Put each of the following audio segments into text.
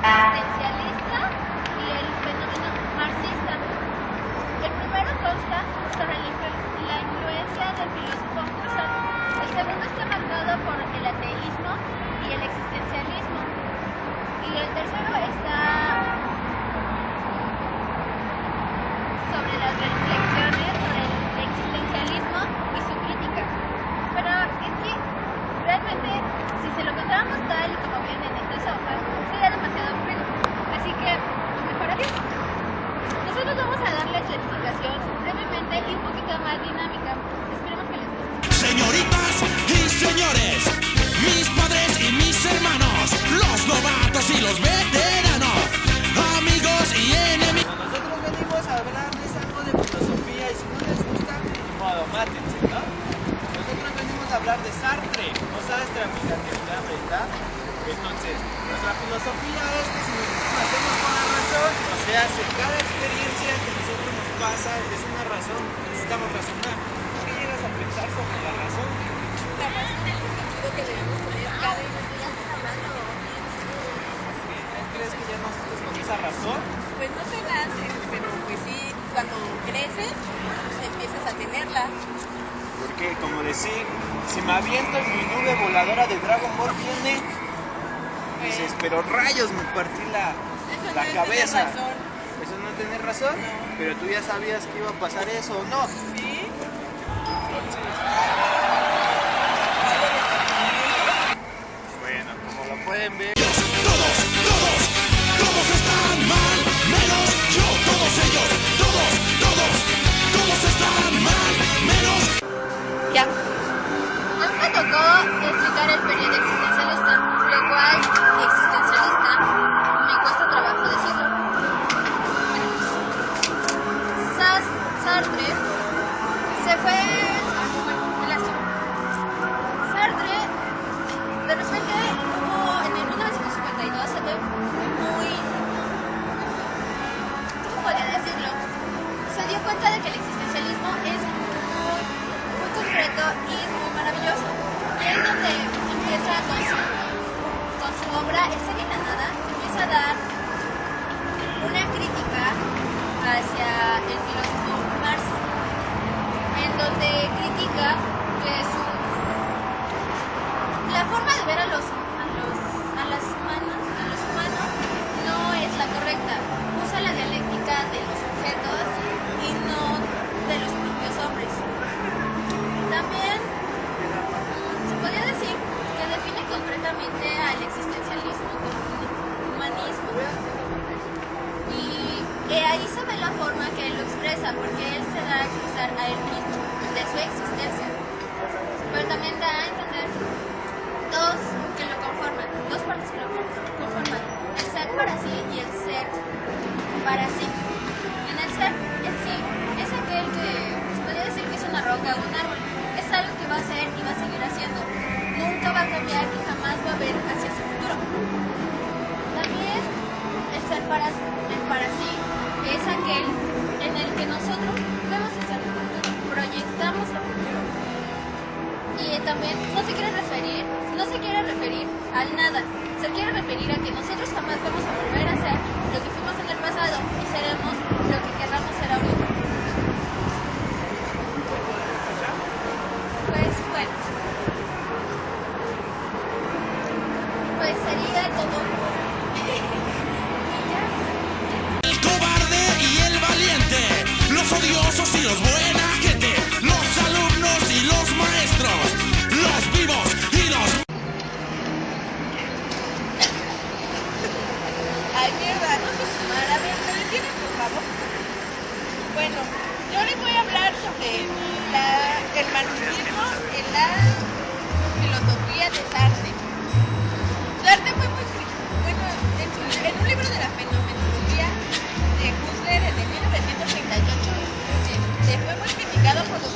existencialista y el fenómeno marxista. El primero consta sobre la influencia del filósofo Husserl. El segundo está marcado por el ateísmo y el existencialismo. Y el tercero está sobre las reflexiones sobre el existencialismo y su crítica. Pero es que realmente, si se lo contáramos tal y como viene en estas hojas, sería demasiado aburrido. Así que, mejor así. Nosotros vamos a darles la explicación brevemente y un poquito más dinámica. Esperemos que les guste. Señoritas y señores, mis padres y mis hermanos, los novatos y los veteranos, amigos y enemigos. Nosotros venimos a hablarles algo de filosofía y si no les gusta, modo, mátense, ¿no? Nosotros venimos a hablar de Sartre, o Sastre, aplicatividad, ¿verdad? Entonces, nuestra filosofía es que si nosotros hacemos con la razón, o sea, cada experiencia que a nosotros nos pasa es una razón, necesitamos razonar. ¿Qué llegas a pensar sobre la razón? La razón es el sentido que debemos tener cada individuo humano. ¿Crees que ya naces con esa razón? Pues no se nace, pero pues sí, cuando creces, pues empiezas a tenerla. Porque, como decir, si me aviento en mi nube voladora de Dragon Ball viene, dices, pero rayos, me partí la no es cabeza. tener razón. Eso no es tener razón, No. pero tú ya sabías que iba a pasar eso, ¿o no? Sí. Bueno, como lo pueden ver. Todos están mal, menos yo, todos ellos, todos están mal, menos. Ya. A mí me tocó explicar el periodo existencialista, lo cual existencialista me cuesta trabajo decirlo. Sartre se fue. Sartre, de repente hubo en el 1952 se ve muy. ¿Cómo podría decirlo? Se dio cuenta de que el existencialismo es muy concreto y muy maravilloso. Y es donde empieza con su obra El ser y la nada, empieza a dar una crítica hacia el filósofo Marx, en donde critica que la forma de ver a los humanos no es la correcta. Usa la dialéctica de los objetos y no de los propios hombres. También se podría decir que define concretamente al existencialismo como un humanismo. Y ahí se ve la forma que él lo expresa, porque él se da a expresar a él mismo de su existencia. Pero también da a entender dos que lo conforman, dos partes que lo conforman: el ser para sí y el ser para sí. En el ser en sí es aquel que se podría decir que es una roca o un árbol. Es algo que va a ser y va a seguir haciendo. Nunca va a cambiar y jamás va a ver hacia su futuro. También el ser para sí es aquel en el que nosotros vemos hacia el futuro, proyectamos el futuro. Y también no se quiere referir al nada, se quiere referir a que nosotros jamás vamos a volver a ser lo que fuimos en el pasado y seremos lo que queramos ser ahorita. Pues bueno, pues sería todo. El cobarde y el valiente, los odiosos y los buena gente, los alumnos y los maestros, los vivos y los... Ay, mierda, no se fumar. A ver, ¿me detienen, por favor? Bueno, yo les voy a hablar sobre el marxismo en la filosofía de Sartre. Sartre fue muy bueno en un libro de la fenomenología de Husserl en el 1938. Fue muy criticado por los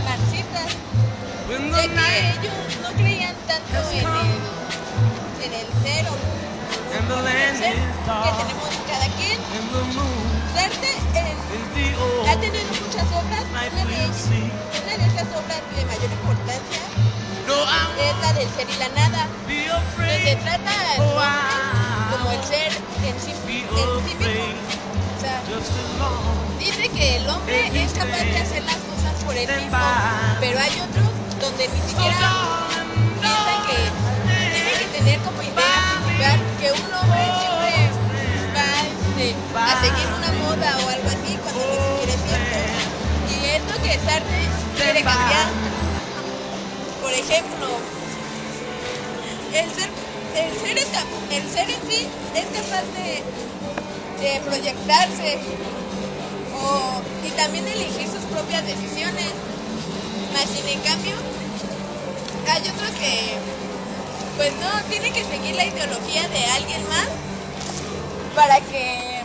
marxistas, de que ellos no creían tanto en el ser o ser que tenemos cada quien. Sartre ha tenido muchas obras. Una de esas obras de mayor importancia es la del ser y la nada, donde trata como el ser que el hombre es capaz de hacer las cosas por él mismo, pero hay otros donde ni siquiera piensan que tiene que tener como idea principal que un hombre siempre va a seguir una moda o algo así cuando ni siquiera es cierto. Y es lo que Sartre quiere cambiar. Por ejemplo, el ser en sí es capaz de proyectarse y también elegir sus propias decisiones. Más sin en cambio, hay otros que pues no, tienen que seguir la ideología de alguien más para que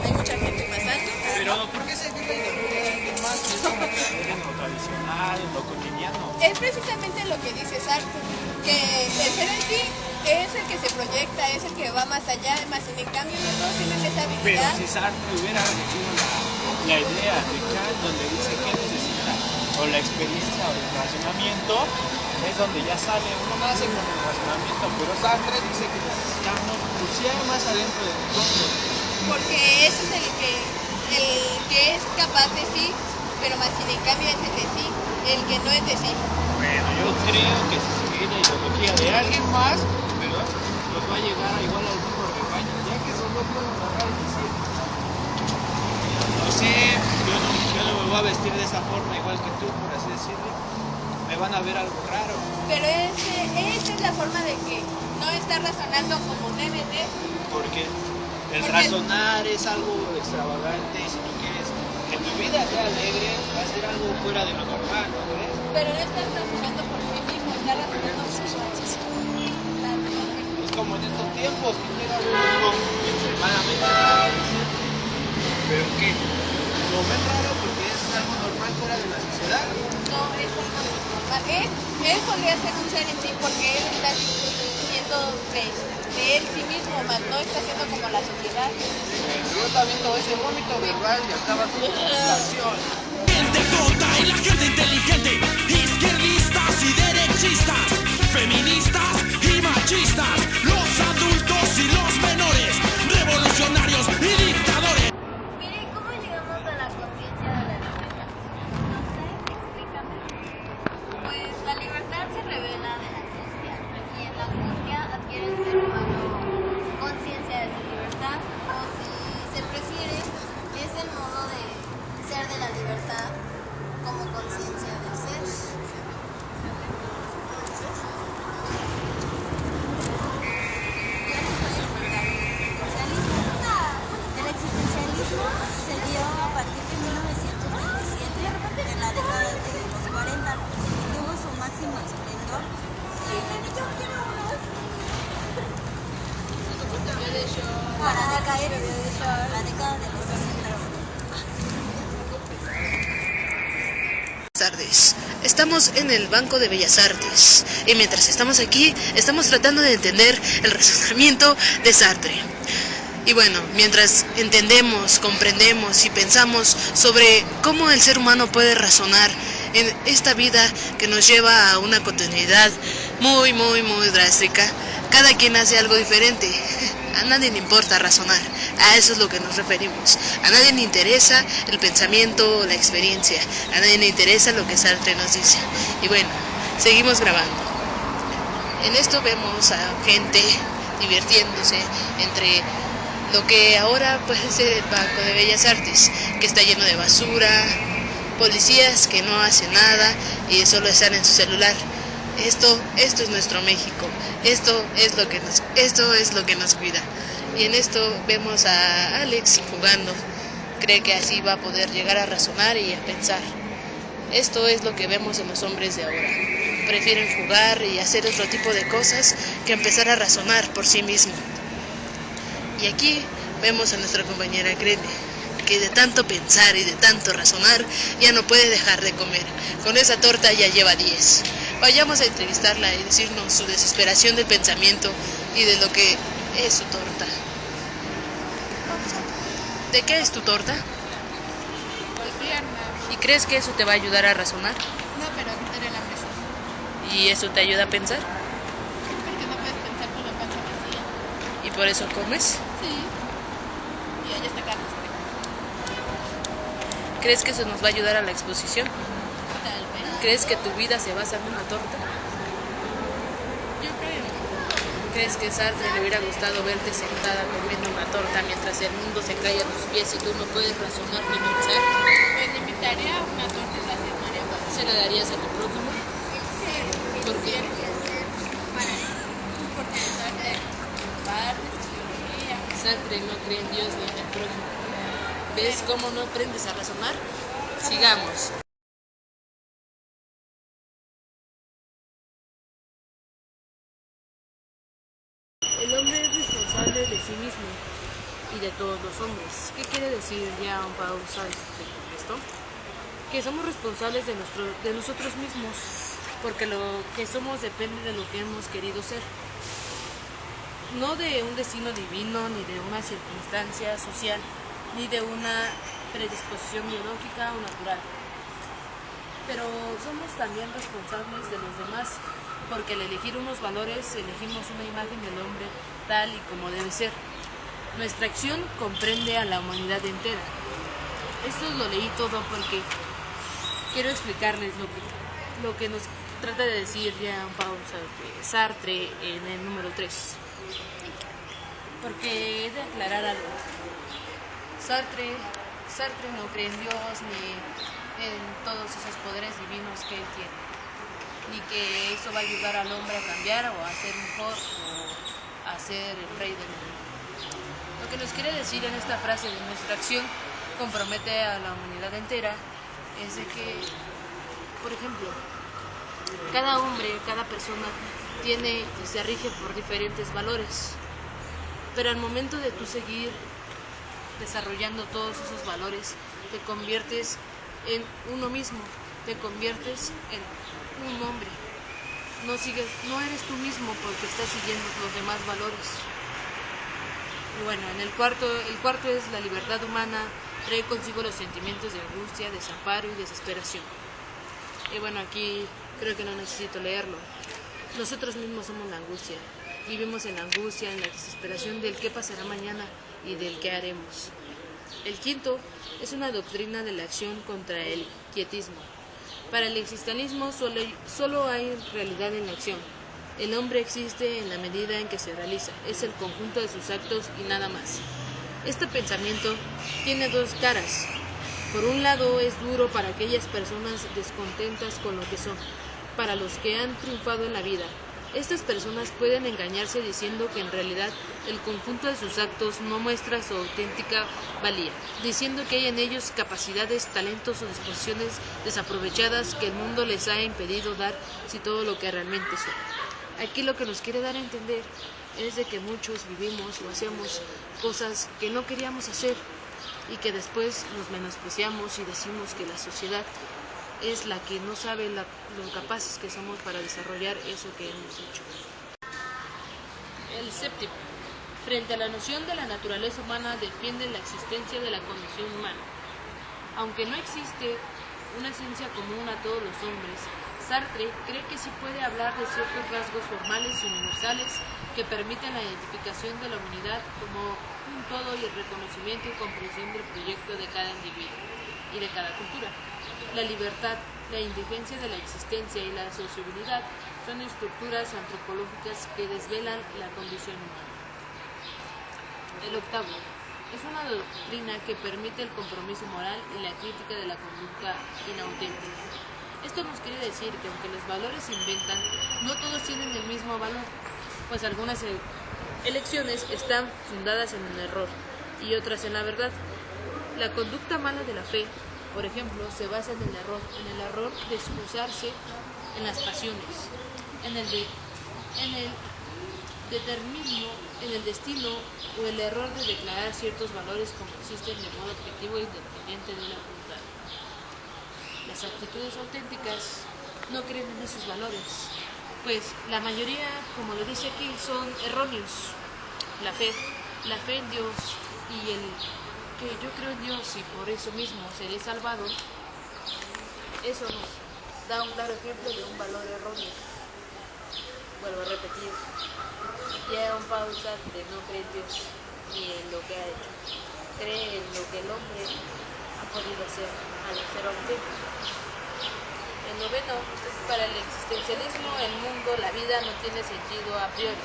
hay mucha gente pasando. Pero ¿por qué seguir la ideología de alguien más? Es como que en lo tradicional, en lo cotidiano. Es precisamente lo que dice Sartre, que el ser en sí es el que se proyecta, es el que va más allá, más sin en cambio no todos tienen esa Pero habilidad. si Sartre hubiera elegido la idea de Kant, donde dice que necesita o la experiencia o el razonamiento, es donde ya sale, uno nace con el razonamiento, pero Sartre dice que necesitamos bucear más adentro de nosotros. Porque ese es el que es capaz de sí, pero más sin en cambio es el de sí, el que no es de sí. Bueno, yo creo que si seguir la ideología de alguien más, ¿verdad? Nos va a llegar a igual al mismo rebaño, ya que eso no puedo agarrar y decir, no sé, yo no me voy a vestir de esa forma igual que tú, por así decirlo, me van a ver algo raro. Pero esa es la forma de que no está razonando como debe de. Porque el Porque razonar es algo extravagante y si tú quieres que tu vida sea alegre, va a ser algo fuera de lo normal, ¿no crees? Pero no estás razonando por sí mismo, estás razonando por su Es como en estos tiempos que llega uno extremadamente raro. ¿Pero qué? ¿Lo ven raro porque es algo normal fuera de la sociedad? No, es algo normal. Él podría ser un ser en sí porque él está siendo de él sí mismo, más no está siendo como la sociedad. Luego está viendo ese vómito verbal y acaba con inflación. Gente tonta y la gente inteligente, izquierdistas y derechistas, feministas y machistas, los adultos y los menores, revolucionarios y dictadores. Mire, ¿cómo llegamos a la conciencia de la libertad? No sé, explícame. Pues la libertad se revela de la angustia, y en la angustia adquiere el ser humano conciencia de su libertad, o si se prefiere, es el modo de ser de la libertad como conciencia del ser. El existencialismo se dio a partir de 1927, en la década de los 40, y tuvo su máximo esplendor para decaer en la década de los 60. Buenas tardes. Estamos en el Banco de Bellas Artes y mientras estamos aquí estamos tratando de entender el razonamiento de Sartre. Y bueno, mientras entendemos, comprendemos y pensamos sobre cómo el ser humano puede razonar en esta vida que nos lleva a una continuidad muy drástica, cada quien hace algo diferente. A nadie le importa razonar, a eso es lo que nos referimos. A nadie le interesa el pensamiento, la experiencia, a nadie le interesa lo que Sartre nos dice. Y bueno, seguimos grabando. En esto vemos a gente divirtiéndose entre lo que ahora puede ser el Banco de Bellas Artes, que está lleno de basura, policías que no hacen nada y solo están en su celular. Esto es nuestro México, esto es lo que nos cuida. Y en esto vemos a Alex jugando, cree que así va a poder llegar a razonar y a pensar. Esto es lo que vemos en los hombres de ahora, prefieren jugar y hacer otro tipo de cosas que empezar a razonar por sí mismo. Y aquí vemos a nuestra compañera Grete, que de tanto pensar y de tanto razonar ya no puede dejar de comer. Con esa torta ya lleva 10. Vayamos a entrevistarla y decirnos su desesperación del pensamiento y de lo que es su torta. ¿De qué es tu torta? Gobierno. ¿Y crees que eso te va a ayudar a razonar? No, pero quitar el hambre sí. ¿Y eso te ayuda a pensar? Porque no puedes pensar con la panza vacía. ¿Y por eso comes? Sí. Y allá está Carlos. ¿Crees que eso nos va a ayudar a la exposición? Tal vez. ¿Crees que tu vida se basa en una torta? Yo creo. ¿Crees que Sartre le hubiera gustado verte sentada comiendo una torta mientras el mundo se cae a tus pies y tú no puedes razonar ni pensar? Pues le invitaría a una torta y la cenaría. ¿Se la darías a tu prójimo? ¿Por qué? Porque Sartre parte psicología. Sartre no cree en Dios ni en el prójimo. ¿Ves cómo no aprendes a razonar? Sigamos. El hombre es responsable de sí mismo y de todos los hombres. ¿Qué quiere decir Jean-Paul Sartre con esto? Que somos responsables de nosotros mismos, porque lo que somos depende de lo que hemos querido ser. No de un destino divino, ni de una circunstancia social, ni de una predisposición biológica o natural. Pero somos también responsables de los demás, porque al elegir unos valores, elegimos una imagen del hombre tal y como debe ser. Nuestra acción comprende a la humanidad entera. Esto lo leí todo porque quiero explicarles lo que nos trata de decir Jean-Paul Sartre en el número 3. Porque he de aclarar algo. Sartre no cree en Dios ni en todos esos poderes divinos que él tiene, ni que eso va a ayudar al hombre a cambiar o a ser mejor o a ser el rey del mundo. Lo que nos quiere decir en esta frase de nuestra acción compromete a la humanidad entera es de que, por ejemplo, cada hombre, cada persona tiene y se rige por diferentes valores, pero al momento de tú seguir desarrollando todos esos valores, te conviertes en uno mismo, te conviertes en un hombre. No eres tú mismo porque estás siguiendo los demás valores. Y bueno, el cuarto es la libertad humana, trae consigo los sentimientos de angustia, desamparo y desesperación. Y bueno, aquí creo que no necesito leerlo. Nosotros mismos somos la angustia. Vivimos en la angustia, en la desesperación del qué pasará mañana y del qué haremos. El quinto es una doctrina de la acción contra el quietismo. Para el existencialismo solo hay realidad en la acción. El hombre existe en la medida en que se realiza, es el conjunto de sus actos y nada más. Este pensamiento tiene dos caras. Por un lado es duro para aquellas personas descontentas con lo que son, para los que han triunfado en la vida. Estas personas pueden engañarse diciendo que en realidad el conjunto de sus actos no muestra su auténtica valía, diciendo que hay en ellos capacidades, talentos o disposiciones desaprovechadas que el mundo les ha impedido dar si todo lo que realmente son. Aquí lo que nos quiere dar a entender es de que muchos vivimos o hacemos cosas que no queríamos hacer y que después nos menospreciamos y decimos que la sociedad es la que no sabe lo capaces que somos para desarrollar eso que hemos hecho. El séptimo. Frente a la noción de la naturaleza humana defiende la existencia de la condición humana. Aunque no existe una esencia común a todos los hombres, Sartre cree que sí puede hablar de ciertos rasgos formales y universales que permiten la identificación de la humanidad como un todo y el reconocimiento y comprensión del proyecto de cada individuo y de cada cultura. La libertad, la indigencia de la existencia y la sociabilidad son estructuras antropológicas que desvelan la condición humana. El octavo es una doctrina que permite el compromiso moral y la crítica de la conducta inauténtica. Esto nos quiere decir que aunque los valores se inventan, no todos tienen el mismo valor, pues algunas elecciones están fundadas en el error y otras en la verdad. La conducta mala de la fe, por ejemplo, se basa en el error de excusarse en las pasiones, en el determinismo, en el destino o el error de declarar ciertos valores como existen de modo objetivo e independiente de la voluntad. Las actitudes auténticas no creen en esos valores, pues la mayoría, como lo dice aquí, son erróneos. La fe en Dios y el que yo creo en Dios y por eso mismo seré salvado, eso nos da un claro ejemplo de un valor erróneo. Vuelvo a repetir, Jean-Paul Sartre no cree en Dios ni en lo que ha hecho, cree en lo que el hombre ha podido hacer al ser hombre. El noveno, para el existencialismo, el mundo, la vida no tiene sentido a priori.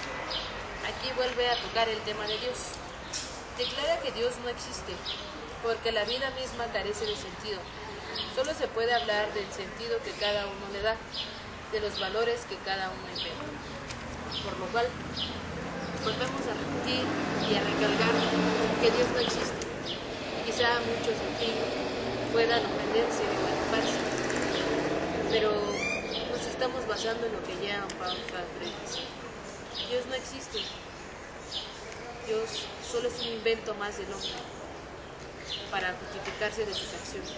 Aquí vuelve a tocar el tema de Dios. Declara que Dios no existe, porque la vida misma carece de sentido. Solo se puede hablar del sentido que cada uno le da, de los valores que cada uno inventa. Por lo cual, volvemos a repetir y a recalcar que Dios no existe. Quizá muchos aquí puedan ofenderse o enojarse, pero nos estamos basando en lo que Jean Paul Sartre dice. Dios no existe. Dios solo es un invento más del hombre para justificarse de sus acciones.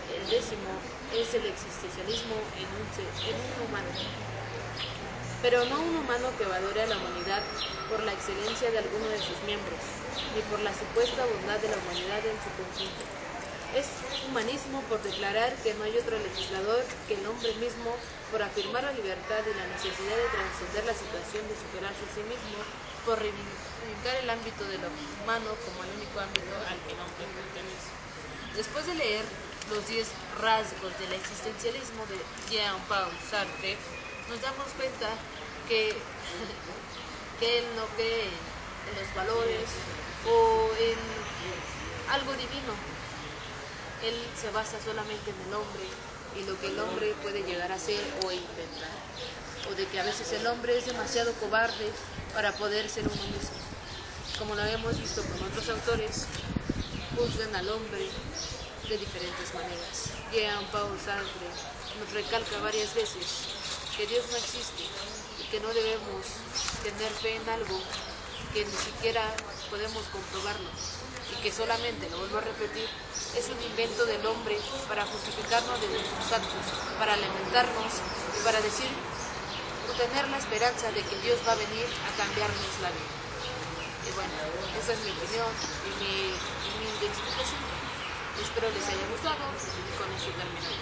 El décimo es el existencialismo en un humano, pero no un humano que valore a la humanidad por la excelencia de alguno de sus miembros, ni por la supuesta bondad de la humanidad en su conjunto. Es humanismo por declarar que no hay otro legislador que el hombre mismo, por afirmar la libertad y la necesidad de trascender la situación de superarse a sí mismo, por reivindicar el ámbito de lo humano como el único ámbito al que el hombre pertenece. Después de leer los 10 rasgos del existencialismo de Jean Paul Sartre, nos damos cuenta que él no cree en los valores o en algo divino. Él se basa solamente en el hombre y lo que el hombre puede llegar a ser o inventar, o de que a veces el hombre es demasiado cobarde para poder ser uno mismo. Como lo hemos visto con otros autores, juzgan al hombre de diferentes maneras. Jean Paul Sartre nos recalca varias veces que Dios no existe y que no debemos tener fe en algo que ni siquiera podemos comprobarlo, y que solamente, lo vuelvo a repetir, es un invento del hombre para justificarnos de nuestros actos, para alimentarnos y para decir o tener la esperanza de que Dios va a venir a cambiarnos la vida. Y bueno, esa es mi opinión y mi humilde explicación. Espero les haya gustado y con eso termino.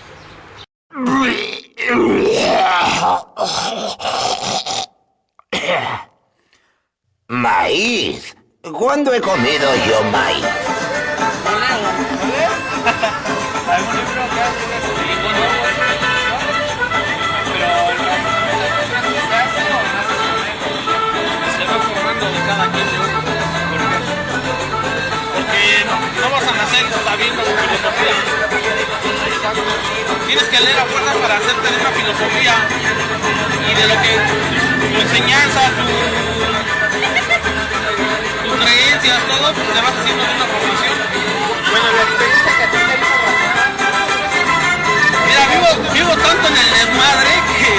Maíz. ¿Cuándo he comido yo maíz? ¿Algún libro que hable de eso? Pero se va formando de cada quien. Porque no vas a nacer sabiendo de filosofía. Tienes que leer a fuerza para hacerte de una filosofía y de lo que tu enseñanza, tus creencias, todo, pues te vas haciendo de una formación. Bueno, la experiencia que a ti te hizo razonar. Mira, vivo tanto en el desmadre que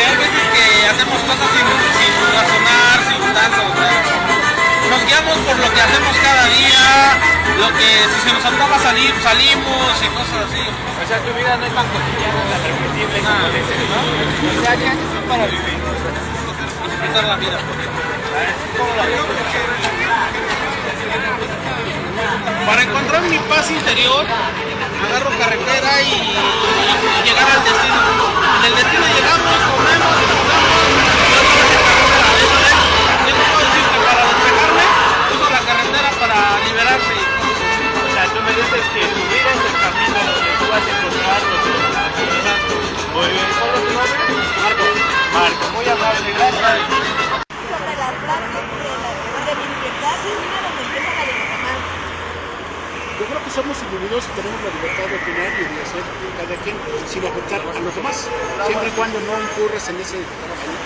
hay veces que hacemos cosas sin razonar, sin tanto. O sea, nos guiamos por lo que hacemos cada día, lo que si se nos antoja salir, salimos y cosas así. O sea, tu vida no es tan cotidiana, tan repetible como dices, ¿no? O sea, ¿qué haces para vivir? Disfrutar la vida. ¿Cómo la ves? Para encontrar mi paz interior, agarro carretera y llegar al destino. En el destino llegamos, comemos, disfrutamos, y otra vez en carretera. Yo no puedo decir que para despejarme, uso la carretera para liberarme. O sea, tú me dices que tu vida es el camino donde tú vas a encontrar lo que necesitas. Muy bien. ¿Cuál es tu nombre? Marco, muy amable, gracias. Sobre la frase de mi libertad, mira donde empieza la de los demás. Yo creo que somos individuos y tenemos la libertad de opinar y de hacer cada quien sin afectar a los demás. Siempre y cuando no incurres en ese,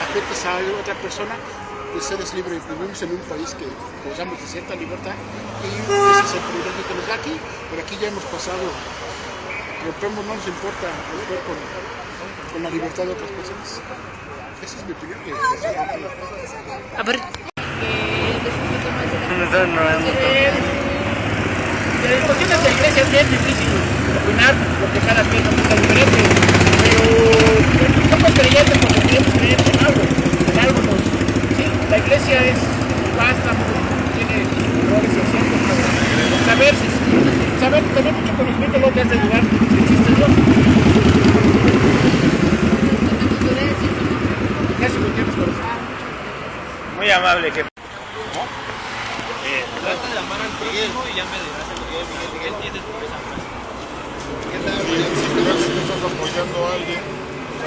afectes a otra persona, pues eres libre. Vivimos en un país que gozamos de cierta libertad y ese es el privilegio que nos da aquí. Pero aquí ya hemos pasado, rompemos, no nos importa romper con la libertad de otras personas. Esa es mi opinión. A ver. En cuestiones de iglesia es bien difícil opinar porque cada quien es diferente, pero somos creyentes porque queremos creer en algo sí, la iglesia es vasta, tiene errores y aciertos, pero saber tener mucho conocimiento de lo que hace lugar que existe Dios. Eso lo tienes conocido. Muy amable que... trata de amar al prójimo y ya me dirás el que ¿qué entiendes por esa frase? ¿Qué tal? Si estás apoyando a alguien,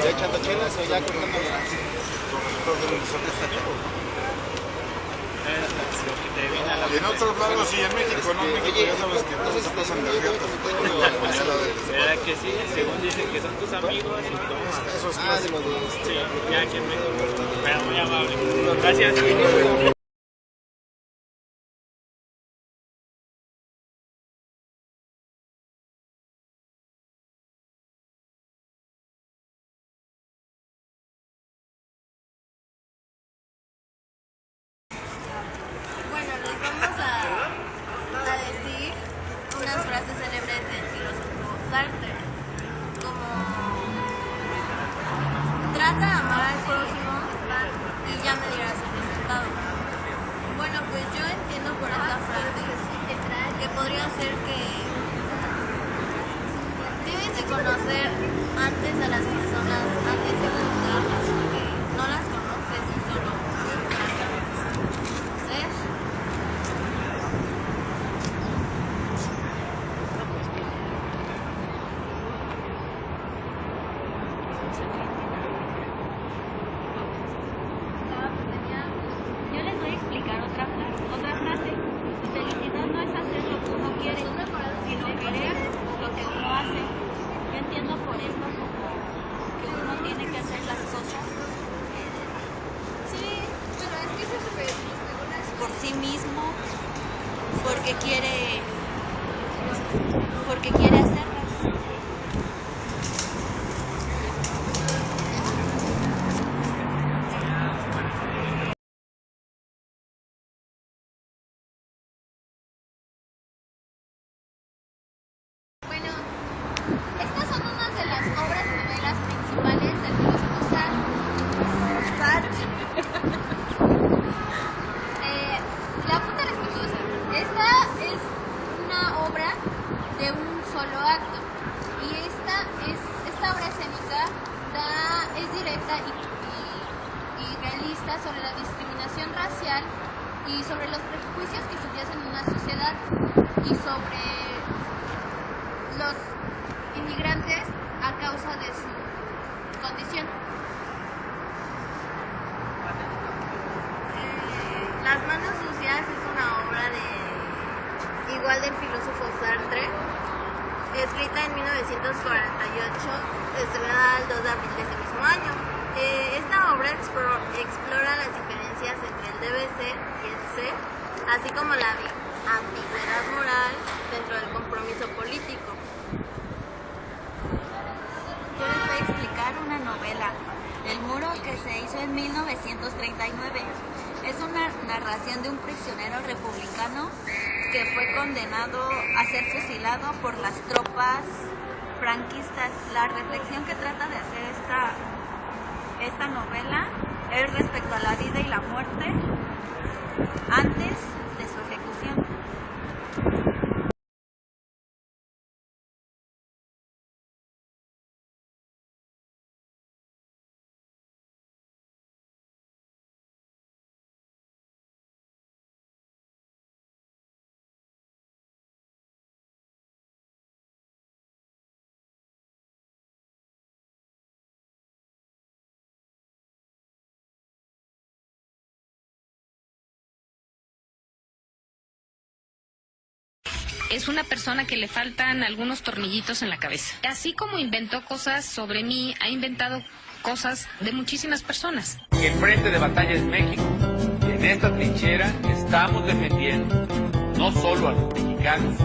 ya echando chelas o ya cortando las y en otros lados y en México, ¿no? En México ya sabes que todos se pasan de riatas. ¿Verdad que sí? Según dicen que son tus amigos y tomas. Eso es clásico. Sí, ya aquí en México. Pero muy amable. Gracias. Bueno, les vamos a decir unas frases célebres del filósofo Sartre, como trata de amar al prójimo y ya me dirás el resultado. Bueno, pues yo entiendo por esta frase que podría ser que debes de conocer antes a las personas, antes de juzgarlas, porque no las conoces y solo Yo les voy a explicar otra frase. Felicidad no es hacer lo que uno quiere, sino querer lo que uno hace. Yo entiendo por esto como que uno tiene que hacer las cosas por sí mismo, porque quiere hacerlas. Bueno, estas son unas de las obras y novelas principales del filósofo Sartre. La Punta Respetuosa. Esta es una obra de un solo acto y esta obra escénica es directa y realista sobre la discriminación racial y sobre los prejuicios que subyace en una sociedad y sobre los inmigrantes a causa de su condición. Las manos sucias es una obra igual del filósofo Sartre, escrita en 1948, estrenada el 2 de abril de ese mismo año. Esta obra explora las diferencias entre el debe ser y el ser, así como la ambigüedad moral dentro del compromiso político. Yo les voy a explicar una novela, El muro, que se hizo en 1939. Es una narración de un prisionero republicano que fue condenado a ser fusilado por las tropas franquistas. La reflexión que trata de hacer esta novela es respecto a la vida y la muerte antes de su ejecución. Es una persona que le faltan algunos tornillitos en la cabeza. Así como inventó cosas sobre mí, ha inventado cosas de muchísimas personas. El frente de batalla es México. Y en esta trinchera estamos defendiendo no solo a los mexicanos,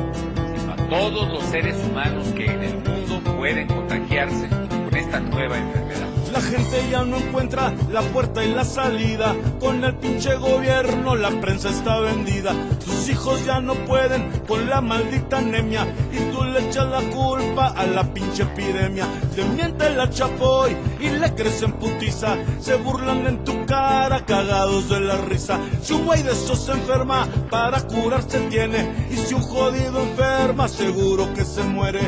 sino a todos los seres humanos que en el mundo pueden contagiarse con esta nueva enfermedad. La gente ya no encuentra la puerta y la salida. Con el pinche gobierno la prensa está vendida. Tus hijos ya no pueden con la maldita anemia y tú le echas la culpa a la pinche epidemia. Te miente la chapoy y le crecen putiza. Se burlan en tu cara cagados de la risa. Si un güey de esos se enferma, para curarse tiene. Y si un jodido enferma, seguro que se muere.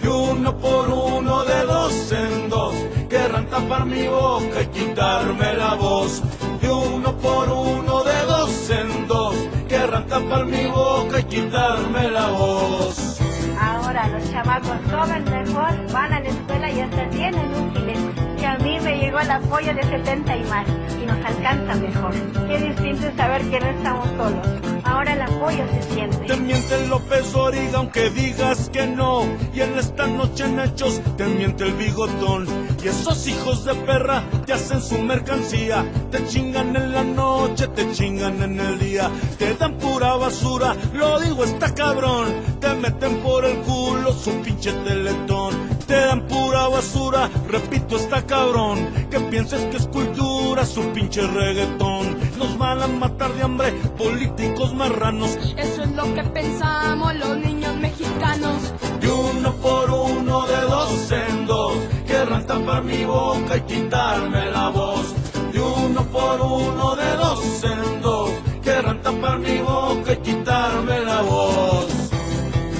Y uno por uno, de dos en dos, querrán tapar mi boca y quitarme la voz. Y uno por uno, de dos en dos, querrán tapar mi boca quitarme la voz. Ahora los chamacos comen mejor, van a la escuela y hasta tienen útiles. Y a mí me llegó el apoyo de 70 y más, y nos alcanza mejor. Qué distinto es saber que no estamos solos. Ahora el apoyo se siente. Te miente López Dóriga aunque digas que no, y en esta noche en hechos te miente el bigotón. Y esos hijos de perra te hacen su mercancía, te chingan en la noche, te chingan en el día, te dan pura basura, lo digo está cabrón, te meten por el culo su pinche teletón, te dan pura basura, repito está cabrón, que pienses que es cultura su pinche reggaetón, nos van a matar de hambre políticos marranos, eso es lo que pensamos los niños mexicanos. De uno por uno, de dos en dos, querrán tapar mi boca y quitarme la voz. De uno por uno, de dos en dos, querrán tapar mi boca y quitarme la voz.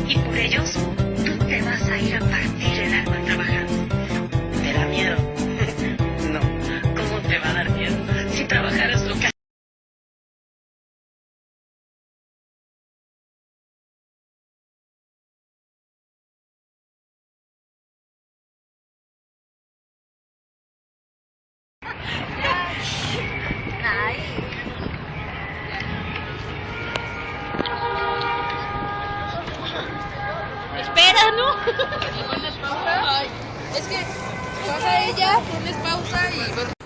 Y por ellos, tú te vas a ir a partir el alma trabajando. ¿Te da miedo? No. ¿Cómo te va a dar miedo? Si trabajaras lo que... Espera, ¿no? Y pones pausa. Ay, es que pasa ella, pones pausa y...